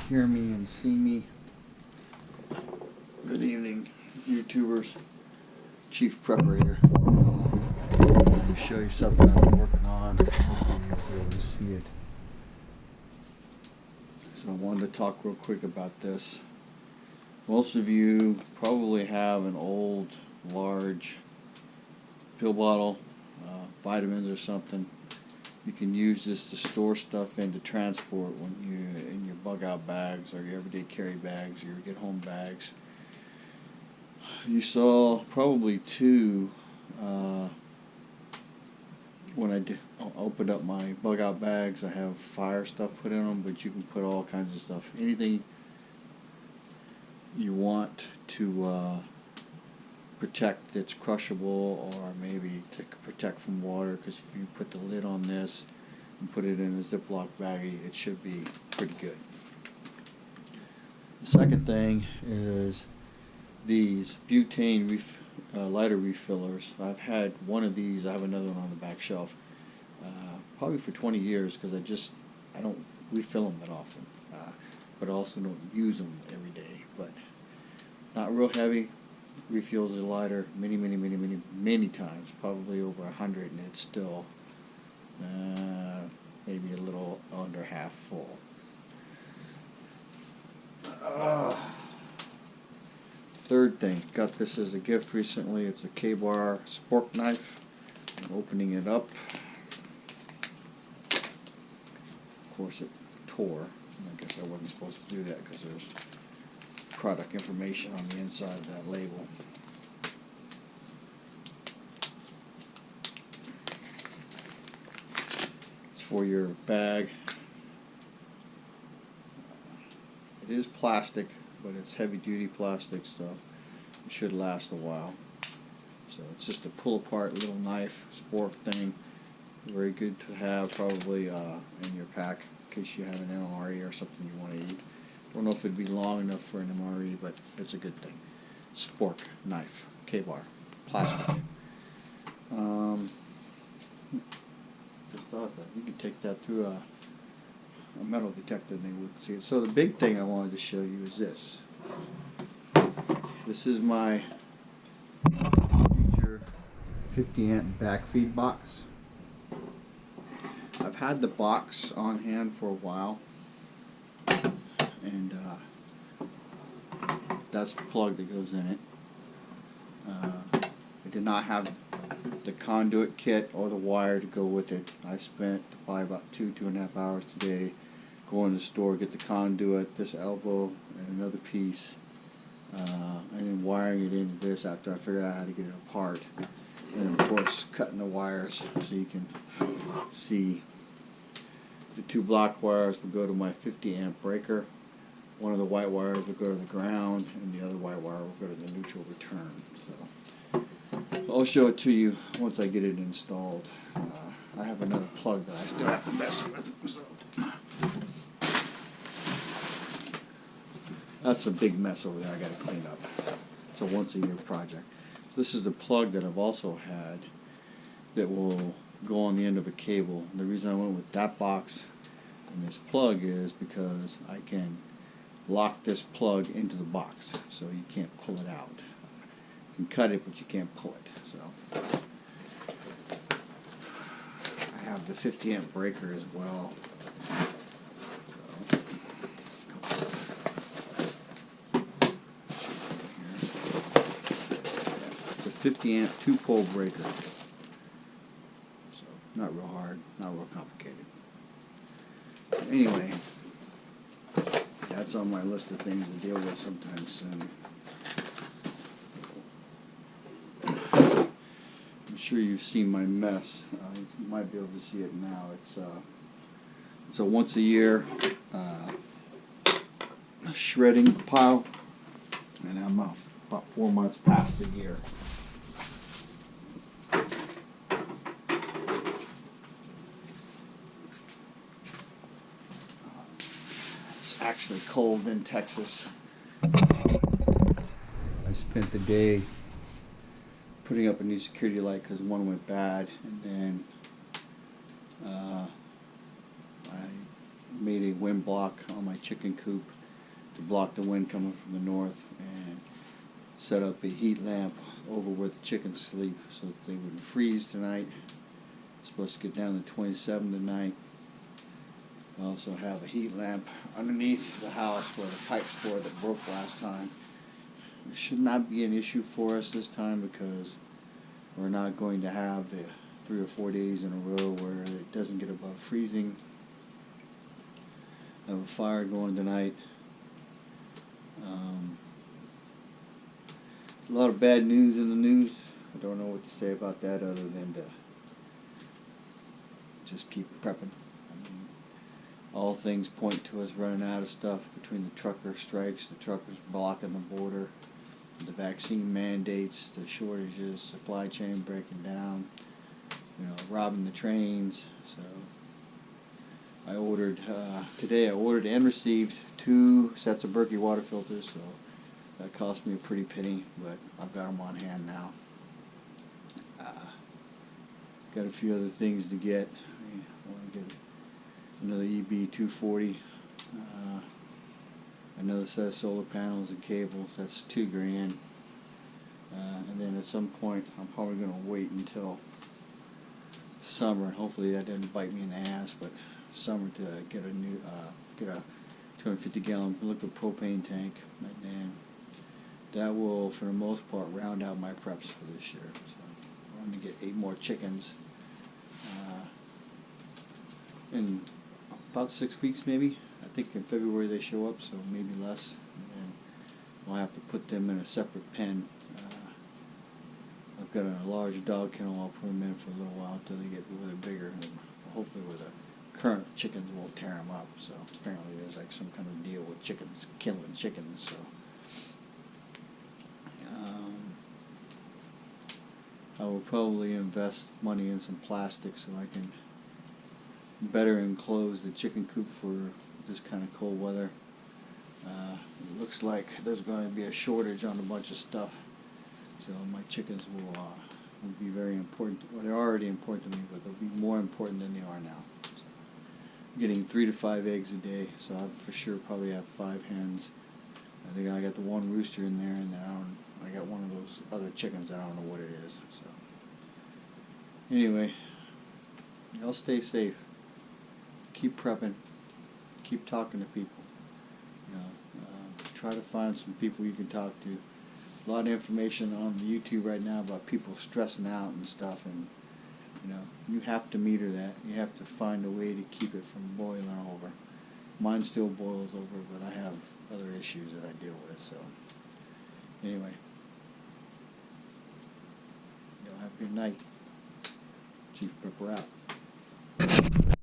hear me and see me. Good evening, YouTubers. Chief Prepper here. Let me show you something I've been working on. Hopefully you'll be able to see it. So I wanted to talk real quick about this. Most of you probably have an old, large pill bottle, vitamins or something. You can use this to store stuff in to transport when you're in your bug out bags or your everyday carry bags or your get home bags. You saw probably two when I opened up my bug out bags. I have fire stuff put in them, but you can put all kinds of stuff. Anything you want to protect that's crushable, or maybe to protect from water, because if you put the lid on this and put it in a Ziploc baggie, it should be pretty good. The second thing is these butane lighter refillers. I've had one of these. I have another one on the back shelf, probably for 20 years, because I don't refill them that often, but I also don't use them every day. But not real heavy. Refills the lighter many times, probably over 100, and it's still maybe a little under half full. Third thing, got this as a gift recently. It's a Kbar spork knife. I'm opening it up. Of course it tore. I guess I wasn't supposed to do that because there's product information on the inside of that label. It's for your bag. It is plastic, but it's heavy duty plastic, so it should last a while. So it's just a pull apart little knife, spork thing. Very good to have probably in your pack in case you have an MRE or something you want to eat. Don't know if it'd be long enough for an MRE, but it's a good thing. Spork knife, Kbar, plastic. Just thought that you could take that through a metal detector and they would see it. So the big thing I wanted to show you is this. This is my future 50 amp backfeed box. I've had the box on hand for a while, and that's the plug that goes in it. I did not have the conduit kit or the wire to go with it. I spent probably about 2.5 hours today going to the store, get the conduit, this elbow, and another piece, and then wiring it into this after I figured out how to get it apart. And of course cutting the wires so you can see the two black wires will go to my 50 amp breaker. One of the white wires will go to the ground, and the other white wire will go to the neutral return. So I'll show it to you once I get it installed. I have another plug that I still have to mess with. So that's a big mess over there I got to clean up. It's a once a year project. This is the plug that I've also had that will go on the end of a cable. And the reason I went with that box and this plug is because I can lock this plug into the box so you can't pull it out. You can cut it, but you can't pull it. So I have the 50 amp breaker as well. It's a 50 amp 2-pole breaker. So not real hard, not real complicated. So anyway, that's on my list of things to deal with sometime soon. I'm sure you've seen my mess. You might be able to see it now. It's a once a year shredding pile, and I'm about 4 months past the year. It's actually cold in Texas. I spent the day putting up a new security light because one went bad, and then I made a wind block on my chicken coop to block the wind coming from the north, and set up a heat lamp over where the chickens sleep so that they wouldn't freeze tonight. It's supposed to get down to 27 tonight. I also have a heat lamp underneath the house where the pipes were that broke last time. It should not be an issue for us this time because we're not going to have the 3 or 4 days in a row where it doesn't get above freezing. I have a fire going tonight. A lot of bad news in the news. I don't know what to say about that other than to just keep prepping. I mean, all things point to us running out of stuff between the trucker strikes, the truckers blocking the border, the vaccine mandates, the shortages, supply chain breaking down, robbing the trains. So I ordered today. I ordered and received 2 sets of Berkey water filters. So that cost me a pretty penny, but I've got them on hand now. Got a few other things to get. I want to get another EB240, another set of solar panels and cables. That's $2,000. And then at some point, I'm probably going to wait until summer. Hopefully that doesn't bite me in the ass, but summer to get a new, get a 250-gallon liquid propane tank, and then that will, for the most part, round out my preps for this year. So I'm going to get 8 more chickens in about 6 weeks, maybe. I think in February they show up, so maybe less. And then I'll have to put them in a separate pen. I've got a large dog kennel. I'll put them in for a little while until they get really bigger, and hopefully where the current chickens won't tear them up. So apparently there's like some kind of deal with chickens killing chickens. So I will probably invest money in some plastic so I can better enclose the chicken coop for this kind of cold weather. It looks like there's going to be a shortage on a bunch of stuff, so my chickens will be very important. Well, they're already important to me, but they'll be more important than they are now. So I'm getting 3 to 5 eggs a day, so I for sure probably have 5 hens. I think I got the 1 rooster in there, and then I got one of those other chickens. I don't know what it is. So anyway, y'all stay safe. Keep prepping. Keep talking to people. Try to find some people you can talk to. A lot of information on YouTube right now about people stressing out and stuff, and you have to meter that. You have to find a way to keep it from boiling over. Mine still boils over, but I have other issues that I deal with. So anyway, y'all have a good night. Chief Prepper out.